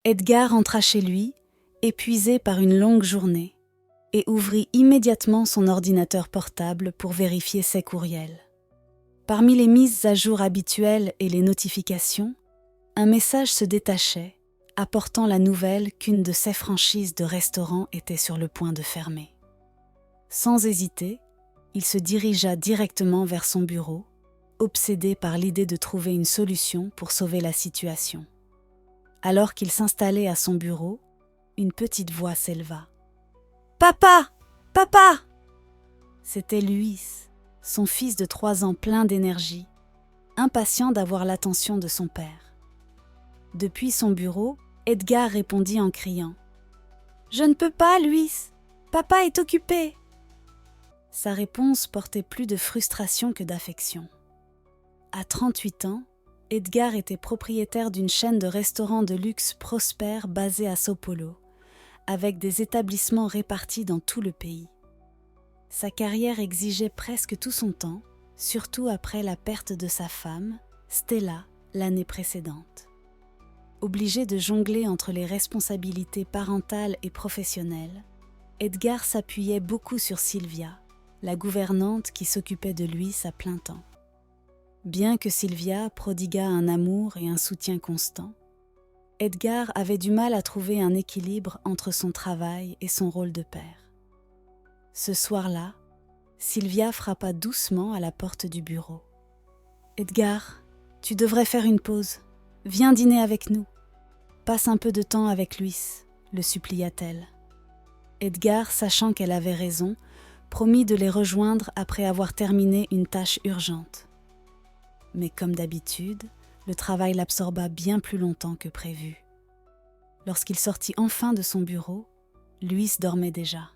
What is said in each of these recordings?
Edgar entra chez lui, épuisé par une longue journée, et ouvrit immédiatement son ordinateur portable pour vérifier ses courriels. Parmi les mises à jour habituelles et les notifications, un message se détachait, apportant la nouvelle qu'une de ses franchises de restaurants était sur le point de fermer. Sans hésiter, il se dirigea directement vers son bureau, obsédé par l'idée de trouver une solution pour sauver la situation. Alors qu'il s'installait à son bureau, une petite voix s'éleva. « Papa! Papa !» C'était Luis, son fils de 3 ans plein d'énergie, impatient d'avoir l'attention de son père. Depuis son bureau, Edgar répondit en criant « Je ne peux pas, Luis. Papa est occupé. » Sa réponse portait plus de frustration que d'affection. À 38 ans, Edgar était propriétaire d'une chaîne de restaurants de luxe prospère basée à São Paulo, avec des établissements répartis dans tout le pays. Sa carrière exigeait presque tout son temps, surtout après la perte de sa femme, Stella, l'année précédente. Obligé de jongler entre les responsabilités parentales et professionnelles, Edgar s'appuyait beaucoup sur Sylvia, la gouvernante qui s'occupait de lui à plein temps. Bien que Sylvia prodiguât un amour et un soutien constants, Edgar avait du mal à trouver un équilibre entre son travail et son rôle de père. Ce soir-là, Sylvia frappa doucement à la porte du bureau. « Edgar, tu devrais faire une pause. Viens dîner avec nous. Passe un peu de temps avec Luis, le supplia-t-elle. Edgar, sachant qu'elle avait raison, promit de les rejoindre après avoir terminé une tâche urgente. Mais comme d'habitude, le travail l'absorba bien plus longtemps que prévu. Lorsqu'il sortit enfin de son bureau, Luis dormait déjà.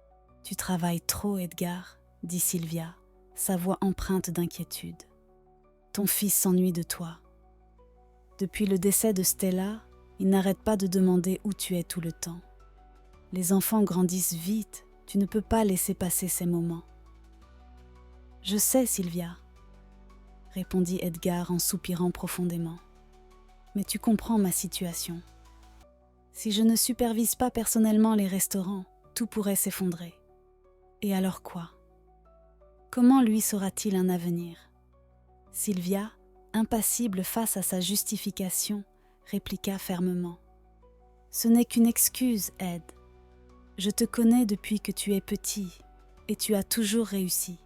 « Tu travailles trop, Edgar, » dit Sylvia, sa voix empreinte d'inquiétude. « Ton fils s'ennuie de toi. Depuis le décès de Stella, il n'arrête pas de demander où tu es tout le temps. Les enfants grandissent vite, tu ne peux pas laisser passer ces moments. »« Je sais, Sylvia, » répondit Edgar en soupirant profondément. « Mais tu comprends ma situation. Si je ne supervise pas personnellement les restaurants, tout pourrait s'effondrer. Et alors quoi? Comment lui saura-t-il un avenir ?» Sylvia, impassible face à sa justification, répliqua fermement. « Ce n'est qu'une excuse, Ed. Je te connais depuis que tu es petit, et tu as toujours réussi.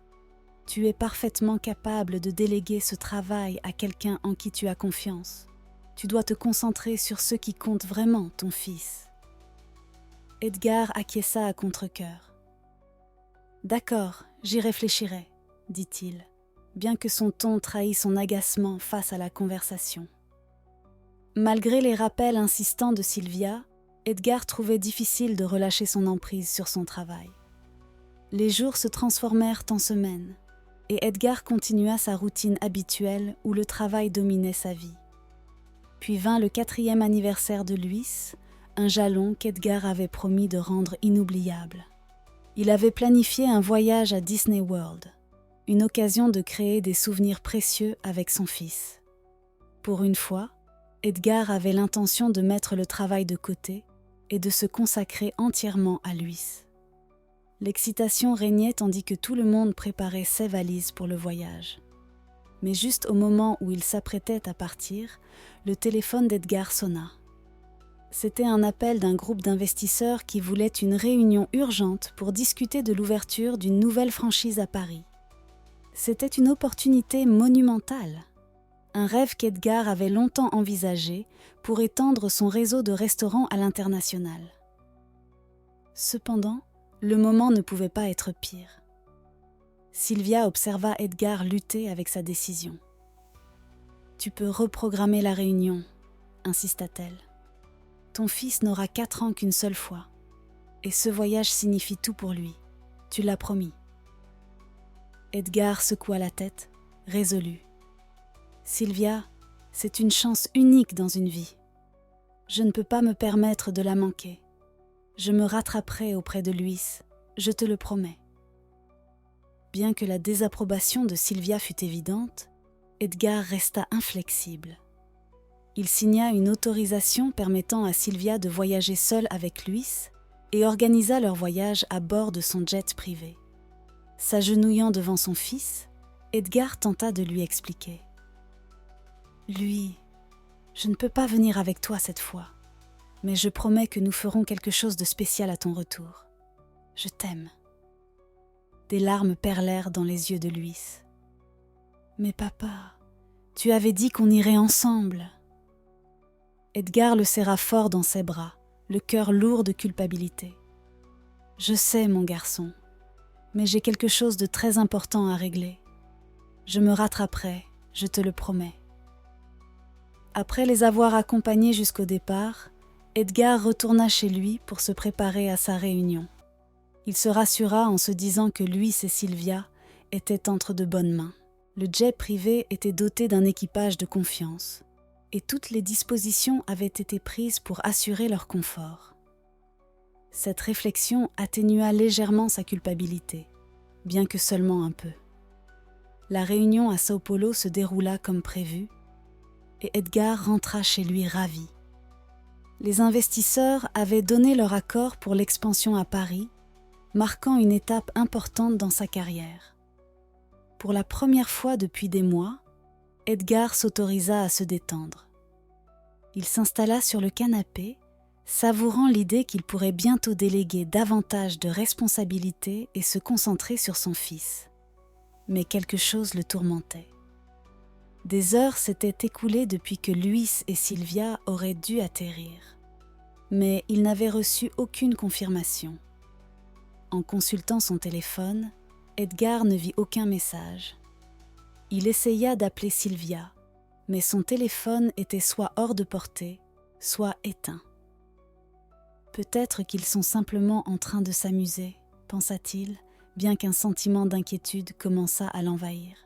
Tu es parfaitement capable de déléguer ce travail à quelqu'un en qui tu as confiance. Tu dois te concentrer sur ce qui compte vraiment, ton fils. » Edgar acquiesça à contre-cœur. « D'accord, j'y réfléchirai, » dit-il, bien que son ton trahît son agacement face à la conversation. Malgré les rappels insistants de Sylvia, Edgar trouvait difficile de relâcher son emprise sur son travail. Les jours se transformèrent en semaines, et Edgar continua sa routine habituelle où le travail dominait sa vie. Puis vint le 4e anniversaire de Luis, un jalon qu'Edgar avait promis de rendre inoubliable. Il avait planifié un voyage à Disney World, une occasion de créer des souvenirs précieux avec son fils. Pour une fois, Edgar avait l'intention de mettre le travail de côté et de se consacrer entièrement à Luis. L'excitation régnait tandis que tout le monde préparait ses valises pour le voyage. Mais juste au moment où il s'apprêtait à partir, le téléphone d'Edgar sonna. C'était un appel d'un groupe d'investisseurs qui voulait une réunion urgente pour discuter de l'ouverture d'une nouvelle franchise à Paris. C'était une opportunité monumentale, un rêve qu'Edgar avait longtemps envisagé pour étendre son réseau de restaurants à l'international. Cependant, le moment ne pouvait pas être pire. Sylvia observa Edgar lutter avec sa décision. « Tu peux reprogrammer la réunion, » insista-t-elle. « Ton fils n'aura 4 ans qu'une seule fois, et ce voyage signifie tout pour lui. Tu l'as promis. » Edgar secoua la tête, résolu. « Sylvia, c'est une chance unique dans une vie. Je ne peux pas me permettre de la manquer. Je me rattraperai auprès de Luis, je te le promets. » Bien que la désapprobation de Sylvia fût évidente, Edgar resta inflexible. Il signa une autorisation permettant à Sylvia de voyager seule avec Luis et organisa leur voyage à bord de son jet privé. S'agenouillant devant son fils, Edgar tenta de lui expliquer. « Lui, je ne peux pas venir avec toi cette fois, mais je promets que nous ferons quelque chose de spécial à ton retour. Je t'aime. » Des larmes perlèrent dans les yeux de Luis. « Mais papa, tu avais dit qu'on irait ensemble. » Edgar le serra fort dans ses bras, le cœur lourd de culpabilité. « Je sais, mon garçon, mais j'ai quelque chose de très important à régler. Je me rattraperai, je te le promets. » Après les avoir accompagnés jusqu'au départ, Edgar retourna chez lui pour se préparer à sa réunion. Il se rassura en se disant que Luis et Sylvia étaient entre de bonnes mains. Le jet privé était doté d'un équipage de confiance, et toutes les dispositions avaient été prises pour assurer leur confort. Cette réflexion atténua légèrement sa culpabilité, bien que seulement un peu. La réunion à Sao Paulo se déroula comme prévu, et Edgar rentra chez lui ravi. Les investisseurs avaient donné leur accord pour l'expansion à Paris, marquant une étape importante dans sa carrière. Pour la première fois depuis des mois, Edgar s'autorisa à se détendre. Il s'installa sur le canapé, savourant l'idée qu'il pourrait bientôt déléguer davantage de responsabilités et se concentrer sur son fils. Mais quelque chose le tourmentait. Des heures s'étaient écoulées depuis que Luis et Sylvia auraient dû atterrir. Mais il n'avait reçu aucune confirmation. En consultant son téléphone, Edgar ne vit aucun message. Il essaya d'appeler Sylvia, mais son téléphone était soit hors de portée, soit éteint. Peut-être qu'ils sont simplement en train de s'amuser, pensa-t-il, bien qu'un sentiment d'inquiétude commença à l'envahir.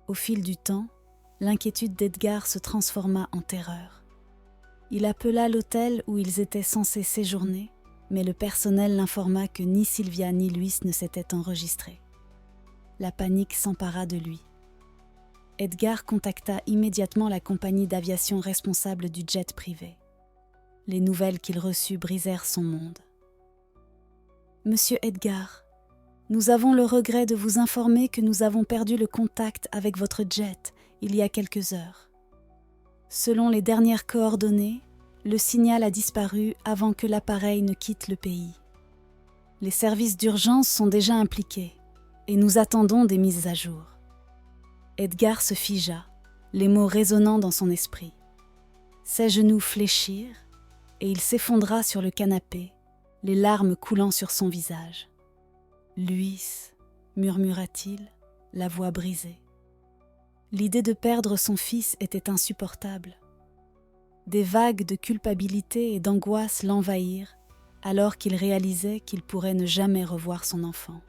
Au fil du temps, l'inquiétude d'Edgar se transforma en terreur. Il appela l'hôtel où ils étaient censés séjourner, mais le personnel l'informa que ni Sylvia ni Luis ne s'étaient enregistrés. La panique s'empara de lui. Edgar contacta immédiatement la compagnie d'aviation responsable du jet privé. Les nouvelles qu'il reçut brisèrent son monde. « Monsieur Edgar, nous avons le regret de vous informer que nous avons perdu le contact avec votre jet il y a quelques heures. Selon les dernières coordonnées, le signal a disparu avant que l'appareil ne quitte le pays. Les services d'urgence sont déjà impliqués et nous attendons des mises à jour. » Edgar se figea, les mots résonnant dans son esprit. Ses genoux fléchirent et il s'effondra sur le canapé, les larmes coulant sur son visage. « Luis » murmura-t-il, la voix brisée. L'idée de perdre son fils était insupportable. Des vagues de culpabilité et d'angoisse l'envahirent alors qu'il réalisait qu'il pourrait ne jamais revoir son enfant.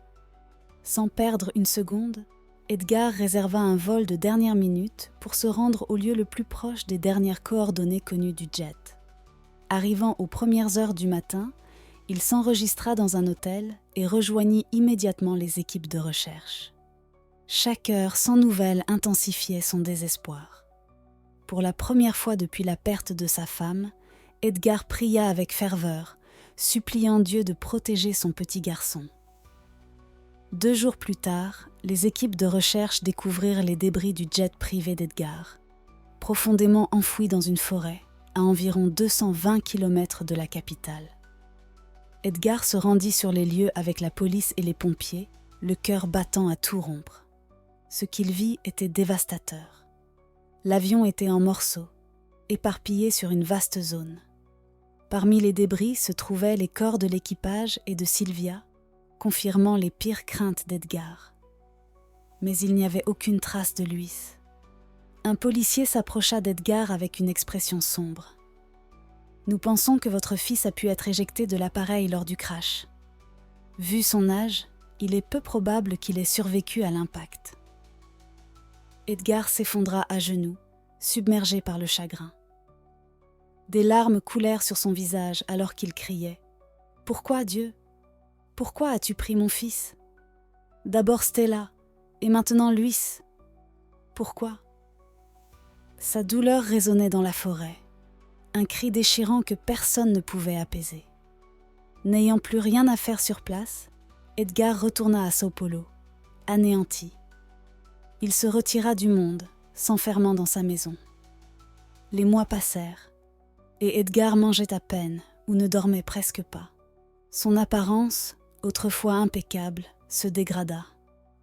Sans perdre une seconde, Edgar réserva un vol de dernière minute pour se rendre au lieu le plus proche des dernières coordonnées connues du jet. Arrivant aux premières heures du matin, il s'enregistra dans un hôtel et rejoignit immédiatement les équipes de recherche. Chaque heure sans nouvelles intensifiait son désespoir. Pour la première fois depuis la perte de sa femme, Edgar pria avec ferveur, suppliant Dieu de protéger son petit garçon. 2 jours plus tard, les équipes de recherche découvrirent les débris du jet privé d'Edgar, profondément enfoui dans une forêt, à environ 220 km de la capitale. Edgar se rendit sur les lieux avec la police et les pompiers, le cœur battant à tout rompre. Ce qu'il vit était dévastateur. L'avion était en morceaux, éparpillé sur une vaste zone. Parmi les débris se trouvaient les corps de l'équipage et de Sylvia, confirmant les pires craintes d'Edgar. Mais il n'y avait aucune trace de Luis. Un policier s'approcha d'Edgar avec une expression sombre. « Nous pensons que votre fils a pu être éjecté de l'appareil lors du crash. Vu son âge, il est peu probable qu'il ait survécu à l'impact. » Edgar s'effondra à genoux, submergé par le chagrin. Des larmes coulèrent sur son visage alors qu'il criait « Pourquoi, Dieu ? Pourquoi as-tu pris mon fils ? D'abord Stella, et maintenant Luis. Pourquoi ? Sa douleur résonnait dans la forêt, un cri déchirant que personne ne pouvait apaiser. N'ayant plus rien à faire sur place, Edgar retourna à Sao Paulo, anéanti. Il se retira du monde, s'enfermant dans sa maison. Les mois passèrent, et Edgar mangeait à peine ou ne dormait presque pas. Son apparence, autrefois impeccable, se dégrada.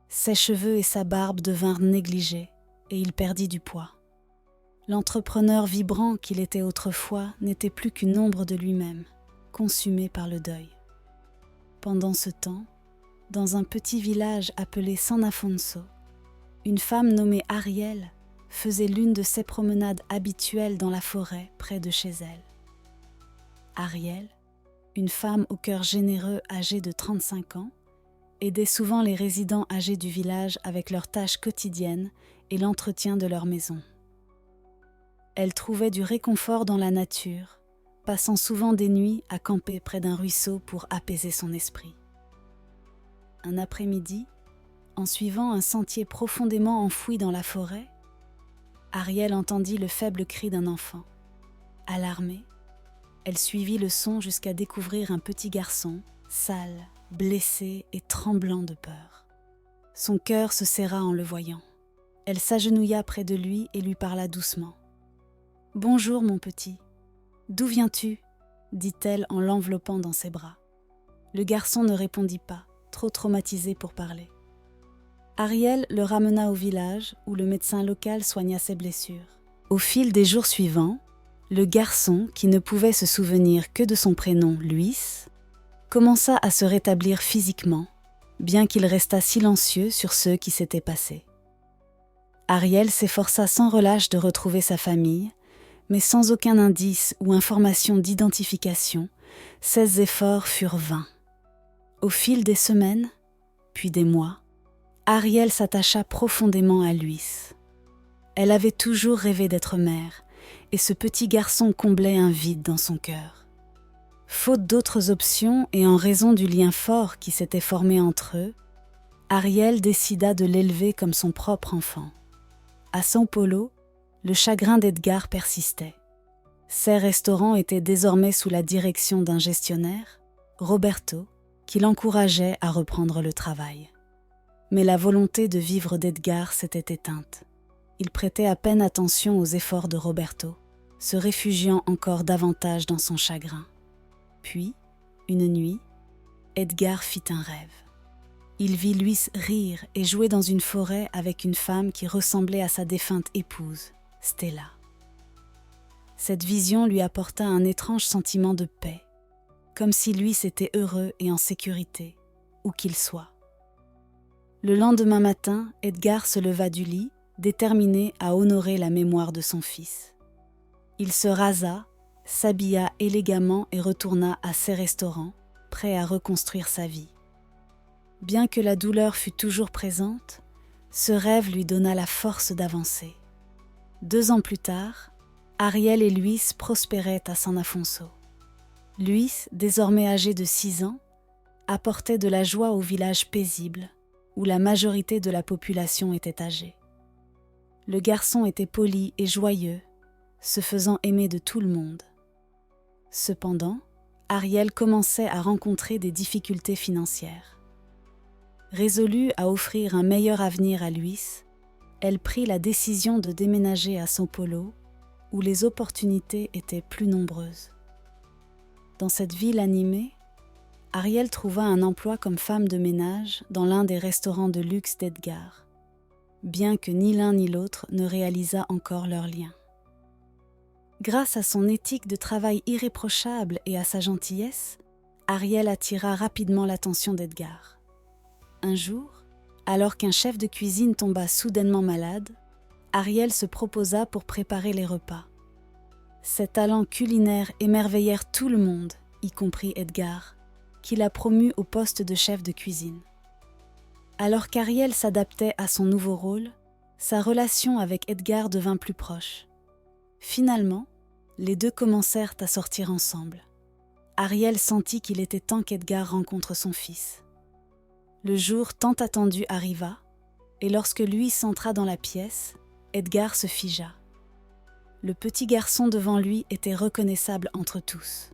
Ses cheveux et sa barbe devinrent négligés, et il perdit du poids. L'entrepreneur vibrant qu'il était autrefois n'était plus qu'une ombre de lui-même, consumé par le deuil. Pendant ce temps, dans un petit village appelé San Afonso, une femme nommée Ariel faisait l'une de ses promenades habituelles dans la forêt près de chez elle. Ariel, une femme au cœur généreux âgée de 35 ans, aidait souvent les résidents âgés du village avec leurs tâches quotidiennes et l'entretien de leur maison. Elle trouvait du réconfort dans la nature, passant souvent des nuits à camper près d'un ruisseau pour apaiser son esprit. Un après-midi, en suivant un sentier profondément enfoui dans la forêt, Ariel entendit le faible cri d'un enfant. Alarmée, elle suivit le son jusqu'à découvrir un petit garçon, sale, blessé et tremblant de peur. Son cœur se serra en le voyant. Elle s'agenouilla près de lui et lui parla doucement. « Bonjour mon petit, d'où viens-tu » dit-elle en l'enveloppant dans ses bras. Le garçon ne répondit pas, trop traumatisé pour parler. Ariel le ramena au village où le médecin local soigna ses blessures. Au fil des jours suivants, le garçon, qui ne pouvait se souvenir que de son prénom Luis, commença à se rétablir physiquement, bien qu'il restât silencieux sur ce qui s'était passé. Ariel s'efforça sans relâche de retrouver sa famille, mais sans aucun indice ou information d'identification, ses efforts furent vains. Au fil des semaines, puis des mois, Ariel s'attacha profondément à Luis. Elle avait toujours rêvé d'être mère, et ce petit garçon comblait un vide dans son cœur. Faute d'autres options et en raison du lien fort qui s'était formé entre eux, Ariel décida de l'élever comme son propre enfant. À São Paulo, le chagrin d'Edgar persistait. Ses restaurants étaient désormais sous la direction d'un gestionnaire, Roberto, qui l'encourageait à reprendre le travail. Mais la volonté de vivre d'Edgar s'était éteinte. Il prêtait à peine attention aux efforts de Roberto, se réfugiant encore davantage dans son chagrin. Puis, une nuit, Edgar fit un rêve. Il vit Luis rire et jouer dans une forêt avec une femme qui ressemblait à sa défunte épouse, Stella. Cette vision lui apporta un étrange sentiment de paix, comme si Luis était heureux et en sécurité, où qu'il soit. Le lendemain matin, Edgar se leva du lit, déterminé à honorer la mémoire de son fils. Il se rasa, s'habilla élégamment et retourna à ses restaurants, prêt à reconstruire sa vie. Bien que la douleur fût toujours présente, ce rêve lui donna la force d'avancer. 2 ans plus tard, Ariel et Luis prospéraient à San Afonso. Luis, désormais âgé de 6 ans, apportait de la joie au village paisible, où la majorité de la population était âgée. Le garçon était poli et joyeux, se faisant aimer de tout le monde. Cependant, Ariel commençait à rencontrer des difficultés financières. Résolue à offrir un meilleur avenir à Luis, elle prit la décision de déménager à São Paulo, où les opportunités étaient plus nombreuses. Dans cette ville animée, Ariel trouva un emploi comme femme de ménage dans l'un des restaurants de luxe d'Edgar, bien que ni l'un ni l'autre ne réalisât encore leur lien. Grâce à son éthique de travail irréprochable et à sa gentillesse, Ariel attira rapidement l'attention d'Edgar. Un jour, alors qu'un chef de cuisine tomba soudainement malade, Ariel se proposa pour préparer les repas. Ses talents culinaires émerveillèrent tout le monde, y compris Edgar, qui la promut au poste de chef de cuisine. Alors qu'Ariel s'adaptait à son nouveau rôle, sa relation avec Edgar devint plus proche. Finalement, les deux commencèrent à sortir ensemble. Ariel sentit qu'il était temps qu'Edgar rencontre son fils. Le jour tant attendu arriva, et lorsque Luis entra dans la pièce, Edgar se figea. Le petit garçon devant lui était reconnaissable entre tous.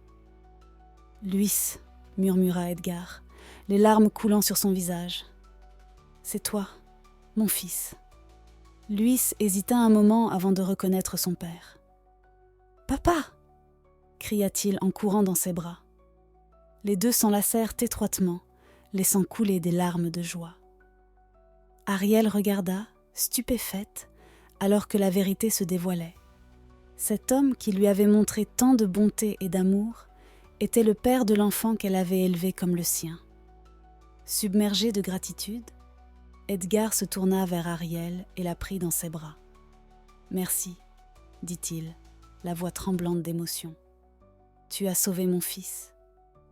« Luis », murmura Edgar, les larmes coulant sur son visage. « C'est toi, mon fils. » Luis hésita un moment avant de reconnaître son père. « Papa !» cria-t-il en courant dans ses bras. Les deux s'enlacèrent étroitement, laissant couler des larmes de joie. Ariel regarda, stupéfaite, alors que la vérité se dévoilait. Cet homme qui lui avait montré tant de bonté et d'amour était le père de l'enfant qu'elle avait élevé comme le sien. Submergé de gratitude, Edgar se tourna vers Ariel et la prit dans ses bras. « Merci, dit-il, la voix tremblante d'émotion. Tu as sauvé mon fils.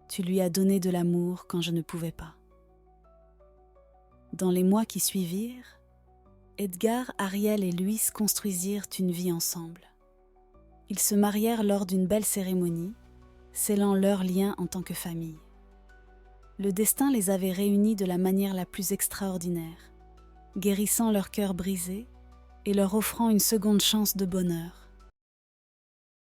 Tu lui as donné de l'amour quand je ne pouvais pas. » Dans les mois qui suivirent, Edgar, Ariel et Luis construisirent une vie ensemble. Ils se marièrent lors d'une belle cérémonie, scellant leur lien en tant que famille. Le destin les avait réunis de la manière la plus extraordinaire, guérissant leur cœur brisé et leur offrant une seconde chance de bonheur.